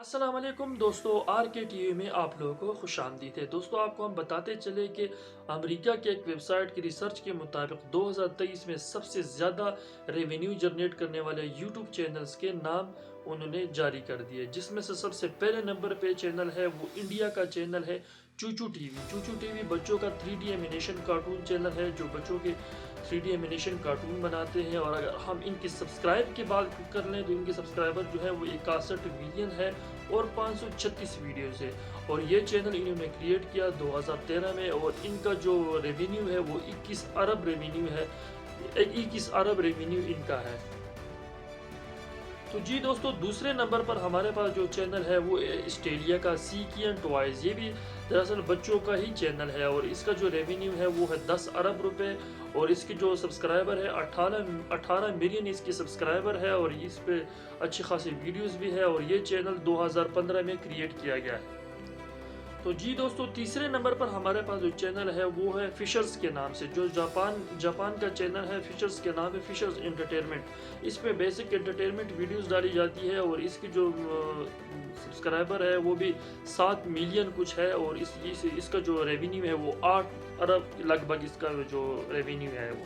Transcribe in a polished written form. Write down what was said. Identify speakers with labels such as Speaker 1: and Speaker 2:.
Speaker 1: السلام علیکم دوستو، آر کے ٹی وی میں آپ لوگوں کو خوش آمدید ہے۔ دوستو آپ کو ہم بتاتے چلے کہ امریکہ کے ایک ویب سائٹ کی ریسرچ کے مطابق 2023 میں سب سے زیادہ ریونیو جنریٹ کرنے والے یوٹیوب چینلز کے نام انہوں نے جاری کر دیے، جس میں سے سب سے پہلے نمبر پہ چینل ہے وہ انڈیا کا چینل ہے چوچو ٹی وی۔ چوچو ٹی وی بچوں کا 3D اینیمیشن کارٹون چینل ہے جو بچوں کے 3D اینیمیشن کارٹون بناتے ہیں، اور اگر ہم ان کی سبسکرائب کی بات کر لیں تو ان کے سبسکرائبر جو ہے وہ 61 ملین ہے اور 536 ویڈیوز ہے، اور یہ چینل انہوں نے کریٹ کیا 2013 میں، اور ان کا جو ریونیو ہے وہ 21 ارب ریونیو ہے، 21 ارب ریونیو ان کا ہے۔ تو جی دوستو، دوسرے نمبر پر ہمارے پاس جو چینل ہے وہ آسٹریلیا کا سیکین ٹوائز۔ یہ بھی دراصل بچوں کا ہی چینل ہے، اور اس کا جو ریونیو ہے وہ ہے 10 ارب روپے، اور اس کی جو سبسکرائبر ہے 18 ملین اس کی سبسکرائبر ہے، اور اس پہ اچھی خاصی ویڈیوز بھی ہے، اور یہ چینل 2015 میں کریٹ کیا گیا ہے۔ تو جی دوستو، تیسرے نمبر پر ہمارے پاس جو چینل ہے وہ ہے فشرز کے نام سے، جو جاپان کا چینل ہے۔ فشرز کے نام ہے فشرز انٹرٹینمنٹ۔ اس پہ بیسک انٹرٹینمنٹ ویڈیوز ڈالی جاتی ہے، اور اس کی جو سبسکرائبر ہے وہ بھی 7 ملین کچھ ہے، اور اس کا جو ریونیو ہے وہ 8 ارب لگ بھگ اس کا جو ریونیو ہے وہ۔